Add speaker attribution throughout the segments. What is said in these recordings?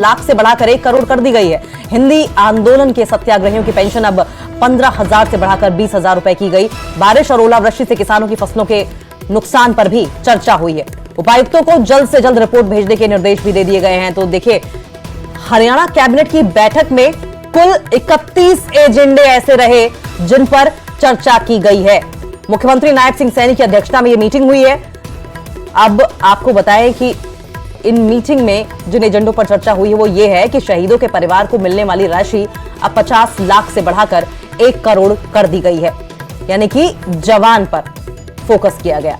Speaker 1: लाख से बढ़ाकर 1 करोड़ कर दी गई है। हिंदी आंदोलन के सत्याग्रहियों की पेंशन अब 15,000 से बढ़ाकर 20,000 रुपए की गई। बारिश और ओलावृष्टि से किसानों की फसलों के नुकसान पर भी चर्चा हुई है। उपायुक्तों को जल्द से जल्द रिपोर्ट भेजने के निर्देश भी दे दिए गए हैं। तो देखिए, हरियाणा कैबिनेट की बैठक में कुल 31 एजेंडे ऐसे रहे जिन पर चर्चा की गई है। मुख्यमंत्री नायब सिंह सैनी की अध्यक्षता में यह मीटिंग हुई है। अब आपको बताएं कि इन मीटिंग में जिन एजेंडों पर चर्चा हुई है वो ये है कि शहीदों के परिवार को मिलने वाली राशि अब 50 लाख से बढ़ाकर 1 करोड़ कर दी गई है, यानी कि जवान पर फोकस किया गया।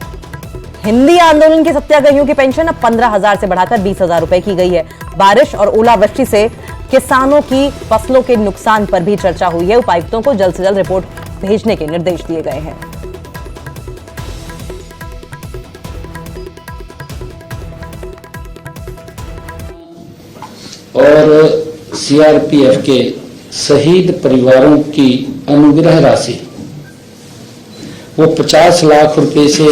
Speaker 1: हिंदी आंदोलन के सत्याग्रहियों की पेंशन अब 15,000 से बढ़ाकर 20,000 रुपए की गई है। बारिश और ओलावृष्टि से किसानों की फसलों के नुकसान पर भी चर्चा हुई है। उपायुक्तों को जल्द से जल्द रिपोर्ट भेजने के निर्देश दिए गए हैं।
Speaker 2: और सीआरपीएफ के शहीद परिवारों की अनुग्रह राशि वो 50 लाख रुपए से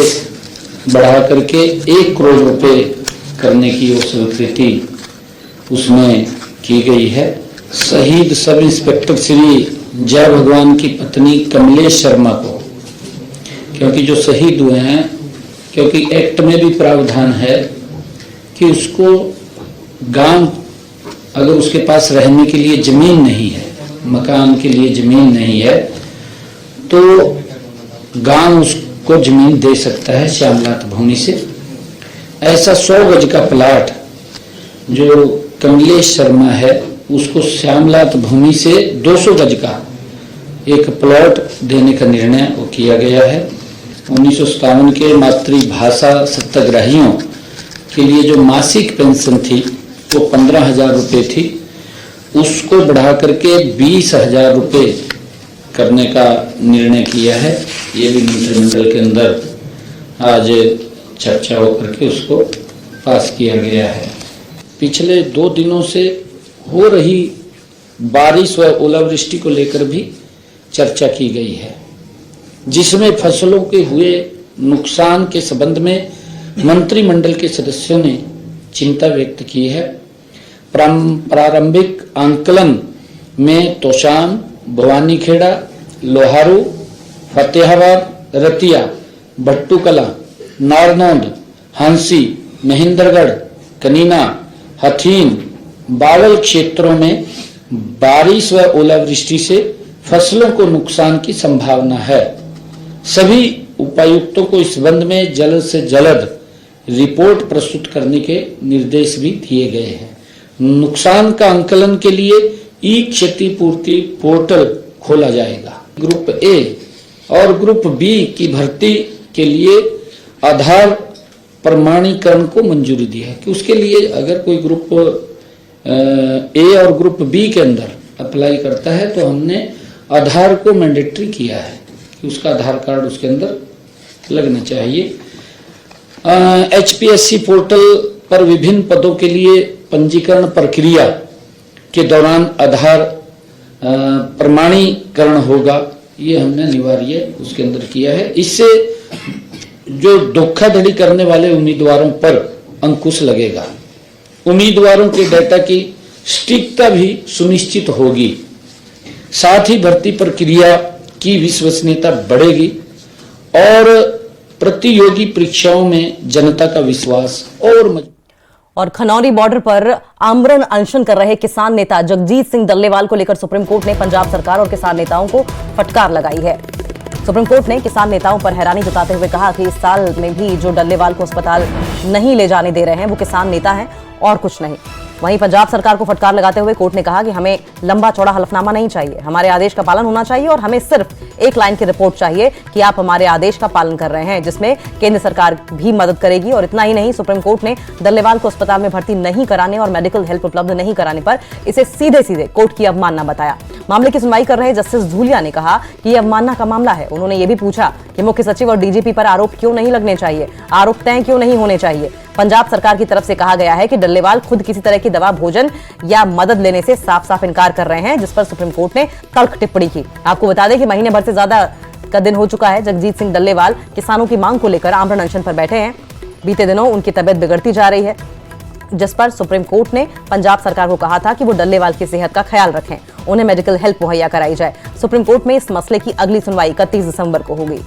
Speaker 2: बढ़ा करके 1 करोड़ रुपए करने की वो स्वीकृति उसमें की गई है। शहीद सब इंस्पेक्टर श्री जय भगवान की पत्नी कमलेश शर्मा को, क्योंकि जो शहीद हुए हैं, क्योंकि एक्ट में भी प्रावधान है कि उसको गांव, अगर उसके पास रहने के लिए जमीन नहीं है, मकान के लिए जमीन नहीं है, तो गांव उसको जमीन दे सकता है श्यामलात भूमि से। ऐसा 100 गज का प्लाट जो कमलेश शर्मा है उसको श्यामलात भूमि से 200 गज का एक प्लॉट देने का निर्णय वो किया गया है। 1957 के मातृभाषा सत्याग्रहियों के लिए जो मासिक पेंशन थी वो 15,000 रुपये थी, उसको बढ़ा करके 20,000 रुपये करने का निर्णय किया है। ये भी मंत्रिमंडल के अंदर आज चर्चा होकर के उसको पास किया गया है। पिछले 2 दिनों से हो रही बारिश व ओलावृष्टि को लेकर भी चर्चा की गई है, जिसमें फसलों के हुए नुकसान के संबंध में मंत्रिमंडल के सदस्यों ने चिंता व्यक्त की है। प्रारंभिक आंकलन में तोशाम, भवानीखेड़ा, लोहारू, फतेहाबाद, रतिया, भट्टूकला, नारनौंद, हांसी, महेंद्रगढ़, कनीना, हथीन, बावल क्षेत्रों में बारिश व ओलावृष्टि से फसलों को नुकसान की संभावना है। सभी उपायुक्तों को इस संबंध में जल्द से जल्द रिपोर्ट प्रस्तुत करने के निर्देश भी दिए गए हैं। नुकसान का आंकलन के लिए ई क्षतिपूर्ति पोर्टल खोला जाएगा। ग्रुप ए और ग्रुप बी की भर्ती के लिए आधार प्रमाणीकरण को मंजूरी दी है कि उसके लिए अगर कोई ग्रुप ए और ग्रुप बी के अंदर अप्लाई करता है तो हमने आधार को मैंडेटरी किया है कि उसका आधार कार्ड उसके अंदर लगना चाहिए। HPSC पोर्टल पर विभिन्न पदों के लिए पंजीकरण प्रक्रिया के दौरान आधार प्रमाणीकरण होगा, ये हमने अनिवार्य उसके अंदर किया है। इससे जो धोखाधड़ी करने वाले उम्मीदवारों पर अंकुश लगेगा। उम्मीदवारों के डेटा की सटीकता भी सुनिश्चित होगी। साथ ही भर्ती प्रक्रिया की विश्वसनीयता बढ़ेगी और प्रतियोगी परीक्षाओं में जनता का विश्वास और
Speaker 1: खनौरी बॉर्डर पर आमरण अनशन कर रहे किसान नेता जगजीत सिंह डल्लेवाल को लेकर सुप्रीम कोर्ट ने पंजाब सरकार और किसान नेताओं को फटकार लगाई है। सुप्रीम कोर्ट ने किसान नेताओं पर हैरानी जताते हुए कहा कि इस साल में भी जो डल्लेवाल को अस्पताल नहीं ले जाने दे रहे हैं वो किसान नेता हैं और कुछ नहीं। वहीं पंजाब सरकार को फटकार लगाते हुए कोर्ट ने कहा कि हमें लंबा चौड़ा हलफनामा नहीं चाहिए, हमारे आदेश का पालन होना चाहिए और हमें सिर्फ एक लाइन की रिपोर्ट चाहिए कि आप हमारे आदेश का पालन कर रहे हैं, जिसमें केंद्र सरकार भी मदद करेगी। और इतना ही नहीं, सुप्रीम कोर्ट ने डल्लेवाल को अस्पताल में भर्ती नहीं कराने और मेडिकल हेल्प उपलब्ध नहीं कराने पर इसे सीधे सीधे कोर्ट की अवमानना बताया। मामले की सुनवाई कर रहे जस्टिस धूलिया ने कहा कि यह अवमानना का मामला है। उन्होंने ये भी पूछा कि मुख्य सचिव और डीजीपी पर आरोप क्यों नहीं लगने चाहिए, आरोप तय क्यों नहीं होने चाहिए। पंजाब सरकार की तरफ से कहा गया है कि डल्लेवाल खुद किसी तरह की दवा, भोजन या मदद लेने से साफ साफ इनकार कर रहे हैं, जिस पर सुप्रीम कोर्ट ने तल्ख टिप्पणी की। आपको बता दें कि महीने भर से ज्यादा का दिन हो चुका है जगजीत सिंह डल्लेवाल किसानों की मांग को लेकर आमरण अनशन पर बैठे हैं। बीते दिनों उनकी तबियत बिगड़ती जा रही है। जिस पर सुप्रीम कोर्ट ने पंजाब सरकार को कहा था कि वो डल्लेवाल की सेहत का ख्याल रखें, उन्हें मेडिकल हेल्प मुहैया कराई जाए। सुप्रीम कोर्ट में इस मसले की अगली सुनवाई 31 दिसंबर को होगी।